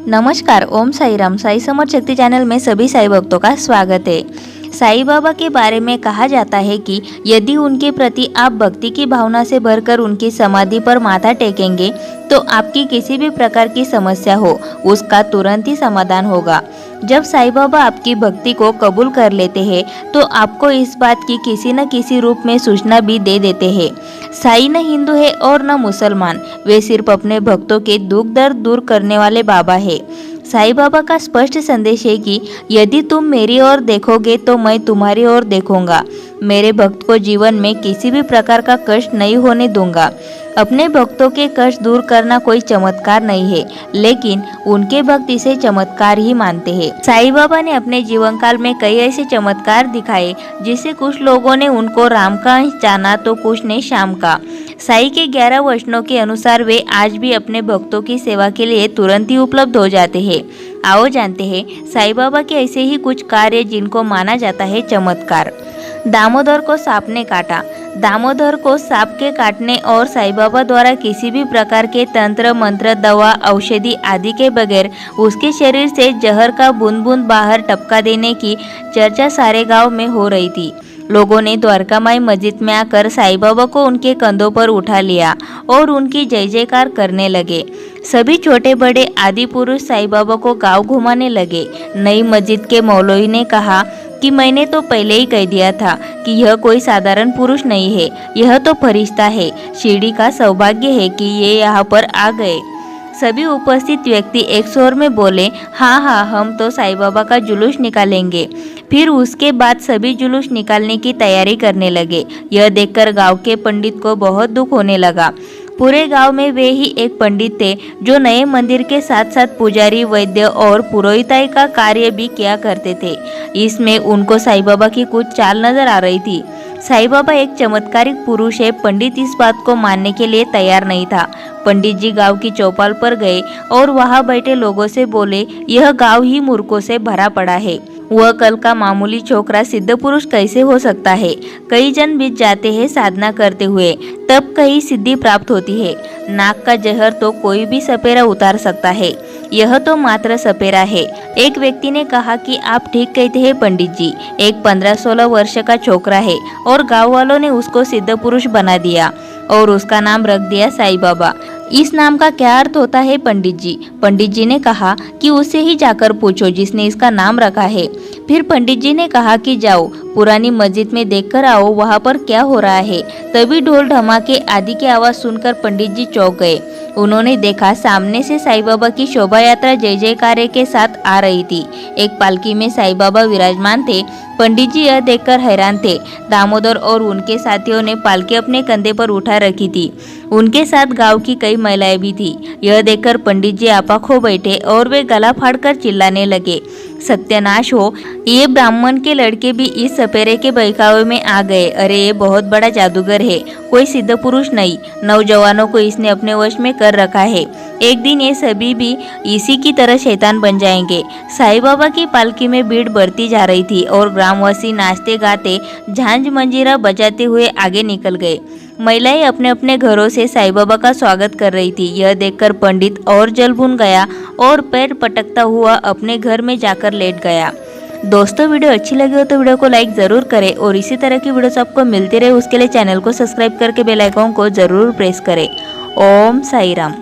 नमस्कार, ओम साई राम। साई समर्थ शक्ति चैनल में सभी साई भक्तों का स्वागत है। साईं बाबा के बारे में कहा जाता है कि यदि उनके प्रति आप भक्ति की भावना से भरकर उनकी समाधि पर माथा टेकेंगे तो आपकी किसी भी प्रकार की समस्या हो उसका तुरंत ही समाधान होगा। जब साईं बाबा आपकी भक्ति को कबूल कर लेते हैं तो आपको इस बात की किसी न किसी रूप में सूचना भी दे देते हैं। साईं न हिंदू है और न मुसलमान, वे सिर्फ अपने भक्तों के दुख दर्द दूर करने वाले बाबा है। साईं बाबा का स्पष्ट संदेश है कि यदि तुम मेरी ओर देखोगे तो मैं तुम्हारी ओर देखूंगा। मेरे भक्त को जीवन में किसी भी प्रकार का कष्ट नहीं होने दूंगा। अपने भक्तों के कष्ट दूर करना कोई चमत्कार नहीं है, लेकिन उनके भक्त इसे चमत्कार ही मानते हैं। साईं बाबा ने अपने जीवन काल में कई ऐसे चमत्कार दिखाए जिससे कुछ लोगों ने उनको राम का अंश जाना तो कुछ ने श्याम का। साईं के 11 वचनों के अनुसार वे आज भी अपने भक्तों की सेवा के लिए तुरंत ही उपलब्ध हो जाते हैं। आओ जानते हैं साईं बाबा के ऐसे ही कुछ कार्य जिनको माना जाता है चमत्कार। दामोदर को सांप ने काटा। दामोदर को सांप के काटने और साईं बाबा द्वारा किसी भी प्रकार के तंत्र मंत्र दवा औषधि आदि के बगैर उसके शरीर से जहर का बूंद बूंद बाहर टपका देने की चर्चा सारे गांव में हो रही थी। लोगों ने द्वारका माई मस्जिद में आकर साईं बाबा को उनके कंधों पर उठा लिया और उनकी जय जयकार करने लगे। सभी छोटे बड़े आदि पुरुष साईं बाबा को गांव घुमाने लगे। नई मस्जिद के मौलवी ने कहा कि मैंने तो पहले ही कह दिया था कि यह कोई साधारण पुरुष नहीं है, यह तो फरिश्ता है। शिरडी का सौभाग्य है कि ये यहाँ पर आ गए। सभी उपस्थित व्यक्ति एक स्वर में बोले, हाँ हाँ, हम तो साईं बाबा का जुलूस निकालेंगे। फिर उसके बाद सभी जुलूस निकालने की तैयारी करने लगे। यह देखकर गांव के पंडित को बहुत दुख होने लगा। पूरे गांव में वे ही एक पंडित थे जो नए मंदिर के साथ साथ पुजारी, वैद्य और पुरोहिताई का कार्य भी किया करते थे। इसमें उनको साईं बाबा की कुछ चाल नजर आ रही थी। साईं बाबा एक चमत्कारिक पुरुष है, पंडित इस बात को मानने के लिए तैयार नहीं था। पंडित जी गांव की चौपाल पर गए और वहां बैठे लोगों से बोले, यह गांव ही मूर्खों से भरा पड़ा है। वह कल का मामूली छोकरा सिद्ध पुरुष कैसे हो सकता है। कई जन बीत जाते हैं साधना करते हुए, तब कहीं सिद्धि प्राप्त होती है। नाक का जहर तो कोई भी सपेरा उतार सकता है, यह तो मात्र सपेरा है। एक व्यक्ति ने कहा कि आप ठीक कहते हैं पंडित जी। एक 15-16 वर्ष का छोकरा है और गांव वालों ने उसको सिद्ध पुरुष बना दिया और उसका नाम रख दिया साईं बाबा। इस नाम का क्या अर्थ होता है पंडित जी? पंडित जी ने कहा कि उससे ही जाकर पूछो जिसने इसका नाम रखा है। फिर पंडित जी ने कहा कि जाओ पुरानी मस्जिद में देखकर आओ वहाँ पर क्या हो रहा है। तभी ढोल धमाके आदि की आवाज सुनकर पंडित जी चौंक गए। उन्होंने देखा सामने से साईं बाबा की शोभा यात्रा जय जयकारे के साथ आ रही थी। एक पालकी में साईं बाबा विराजमान थे। पंडित जी यह देखकर हैरान थे। दामोदर और उनके साथियों ने पालकी अपने कंधे पर उठा रखी थी। उनके साथ गांव की कई महिलाएं भी थी। यह देखकर पंडित जी आपा खो बैठे और वे गला फाड़कर चिल्लाने लगे, सत्यानाश हो, ये ब्राह्मण के लड़के भी इस सपेरे के बहकावे में आ गए। अरे ये बहुत बड़ा जादूगर है, कोई सिद्ध पुरुष नहीं। नौजवानों को इसने अपने वश में कर रखा है। एक दिन ये सभी भी इसी की तरह शैतान बन जाएंगे। साईं बाबा की पालकी में भीड़ बढ़ती जा रही थी और ग्रामवासी नाचते गाते झांझ मंजीरा बजाते हुए आगे निकल गए। महिलाएं अपने अपने घरों से साईं बाबा का स्वागत कर रही थी। यह देखकर पंडित और जल भुन गया और पैर पटकता हुआ अपने घर में जाकर लेट गया। दोस्तों, वीडियो अच्छी लगी हो तो वीडियो को लाइक जरूर करें और इसी तरह की वीडियोस आपको मिलती रहे उसके लिए चैनल को सब्सक्राइब करके बेल आइकन को जरूर प्रेस करें। ओम साई राम।